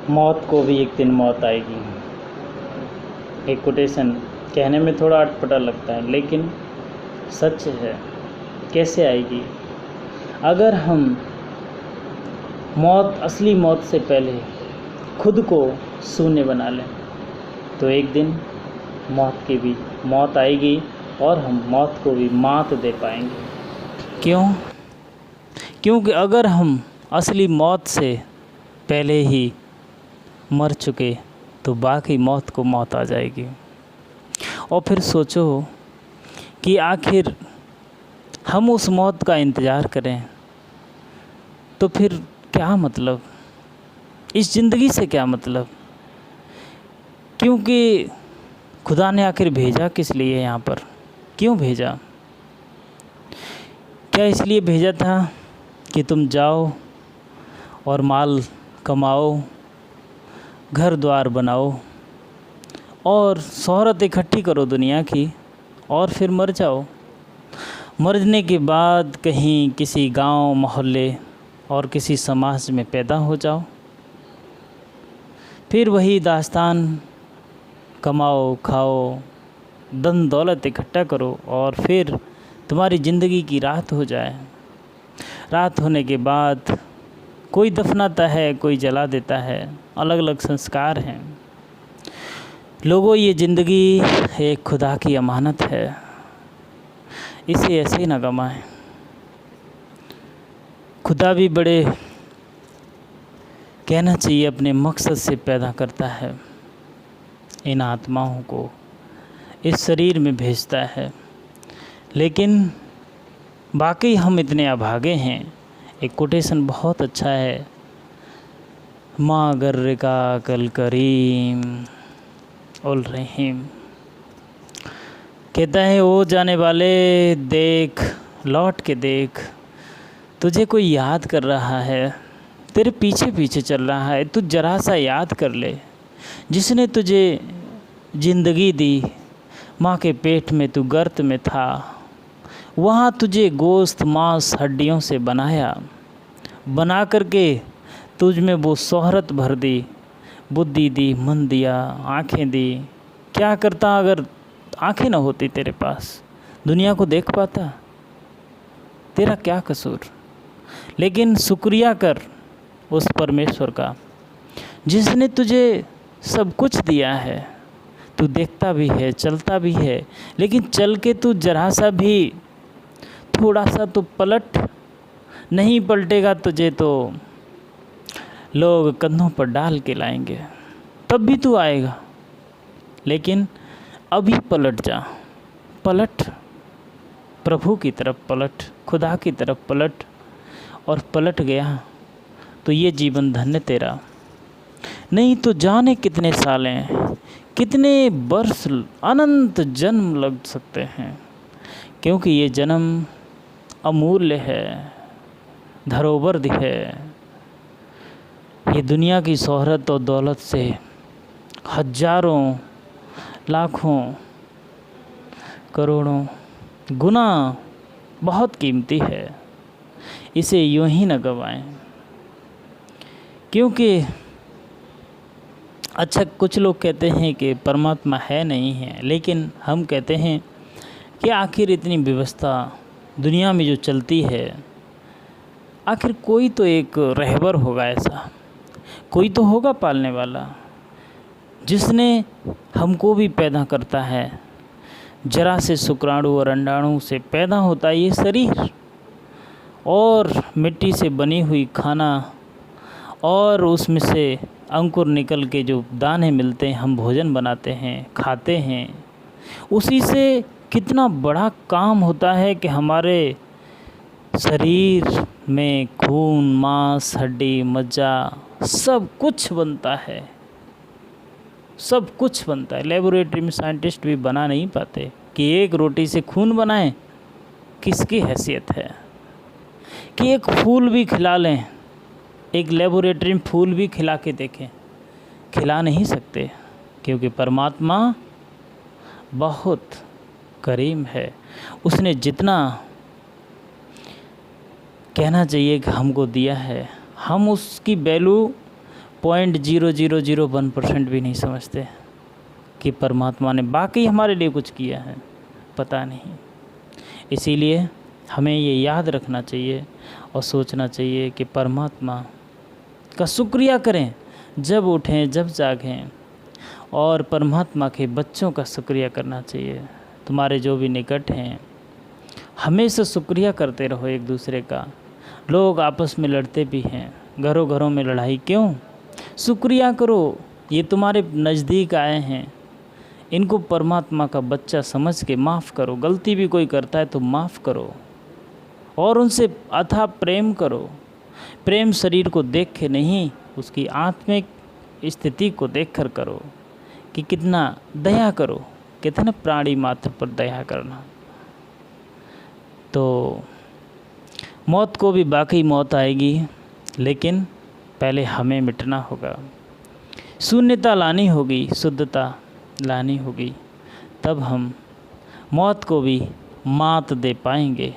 मौत को भी एक दिन मौत आएगी। एक कोटेशन कहने में थोड़ा अटपटा लगता है, लेकिन सच है। कैसे आएगी? अगर हम मौत, असली मौत से पहले खुद को शून्य बना लें, तो एक दिन मौत की भी मौत आएगी और हम मौत को भी मात दे पाएंगे। क्यों? क्योंकि अगर हम असली मौत से पहले ही मर चुके तो बाकी मौत को मौत आ जाएगी। और फिर सोचो कि आखिर हम उस मौत का इंतज़ार करें तो फिर क्या मतलब? इस ज़िंदगी से क्या मतलब? क्योंकि खुदा ने आखिर भेजा किस लिए यहाँ पर? क्यों भेजा? क्या इसलिए भेजा था कि तुम जाओ और माल कमाओ, घर द्वार बनाओ और शोहरत इकट्ठी करो दुनिया की और फिर मर जाओ? मरने के बाद कहीं किसी गांव, मोहल्ले और किसी समाज में पैदा हो जाओ, फिर वही दास्तान, कमाओ, खाओ, धन दौलत इकट्ठा करो और फिर तुम्हारी ज़िंदगी की रात हो जाए। रात होने के बाद कोई दफनाता है, कोई जला देता है, अलग अलग संस्कार हैं। लोगों, ये ज़िंदगी एक खुदा की अमानत है, इसे ऐसे ही ना गंवाएं। खुदा भी बड़े, कहना चाहिए, अपने मकसद से पैदा करता है, इन आत्माओं को इस शरीर में भेजता है, लेकिन बाकी हम इतने अभागे हैं। एक कोटेशन बहुत अच्छा है, माँ गर्र का कल करीम उल रहीम। कहता है, ओ जाने वाले देख, लौट के देख, तुझे कोई याद कर रहा है, तेरे पीछे पीछे चल रहा है। तू जरा सा याद कर ले, जिसने तुझे ज़िंदगी दी, माँ के पेट में तू गर्त में था, वहाँ तुझे गोश्त, मांस, हड्डियों से बनाया, बना करके तुझ में वो शोहरत भर दी, बुद्धि दी, मन दिया, आँखें दी। क्या करता अगर आँखें ना होती तेरे पास? दुनिया को देख पाता? तेरा क्या कसूर? लेकिन शुक्रिया कर उस परमेश्वर का जिसने तुझे सब कुछ दिया है। तू देखता भी है, चलता भी है, लेकिन चल के तू जरा सा भी, थोड़ा सा तो पलट। नहीं पलटेगा तुझे तो लोग कंधों पर डाल के लाएंगे, तब भी तू आएगा। लेकिन अभी पलट जा, पलट, प्रभु की तरफ पलट, खुदा की तरफ पलट। और पलट गया तो ये जीवन धन्य तेरा। नहीं तो जाने कितने सालें, कितने वर्ष, अनंत जन्म लग सकते हैं, क्योंकि ये जन्म अमूल्य है, धरोहर है। ये दुनिया की शोहरत और दौलत से हजारों, लाखों, करोड़ों गुना बहुत कीमती है। इसे यूं ही न गंवाएं। क्योंकि अच्छा, कुछ लोग कहते हैं कि परमात्मा है नहीं है, लेकिन हम कहते हैं कि आखिर इतनी व्यवस्था दुनिया में जो चलती है, आखिर कोई तो एक रहबर होगा, ऐसा कोई तो होगा पालने वाला, जिसने हमको भी पैदा करता है। जरा से शुक्राणु और अंडाणु से पैदा होता है ये शरीर, और मिट्टी से बनी हुई खाना, और उसमें से अंकुर निकल के जो दाने मिलते हैं, हम भोजन बनाते हैं, खाते हैं। उसी से कितना बड़ा काम होता है कि हमारे शरीर में खून, मांस, हड्डी, मज्जा, सब कुछ बनता है, सब कुछ बनता है। लेबोरेटरी में साइंटिस्ट भी बना नहीं पाते कि एक रोटी से खून बनाएं। किसकी हैसियत है कि एक फूल भी खिला लें, एक लेबोरेटरी में फूल भी खिला के देखें? खिला नहीं सकते, क्योंकि परमात्मा बहुत करीम है। उसने जितना, कहना चाहिए कि हमको दिया है, हम उसकी वैल्यू 0.0001% भी नहीं समझते कि परमात्मा ने बाकी हमारे लिए कुछ किया है, पता नहीं। इसीलिए हमें ये याद रखना चाहिए और सोचना चाहिए कि परमात्मा का शुक्रिया करें जब उठें जब जागें, और परमात्मा के बच्चों का शुक्रिया करना चाहिए। तुम्हारे जो भी निकट हैं हमेशा शुक्रिया करते रहो एक दूसरे का। लोग आपस में लड़ते भी हैं, घरों घरों में लड़ाई क्यों? शुक्रिया करो, ये तुम्हारे नज़दीक आए हैं, इनको परमात्मा का बच्चा समझ के माफ़ करो। गलती भी कोई करता है तो माफ़ करो और उनसे अथाह प्रेम करो। प्रेम शरीर को देख के नहीं, उसकी आत्मिक स्थिति को देखकर करो कि कितना दया करो। कहते हैं ना, प्राणी मात्र पर दया करना। तो मौत को भी बाकी मौत आएगी, लेकिन पहले हमें मिटना होगा, शून्यता लानी होगी, शुद्धता लानी होगी, तब हम मौत को भी मात दे पाएंगे।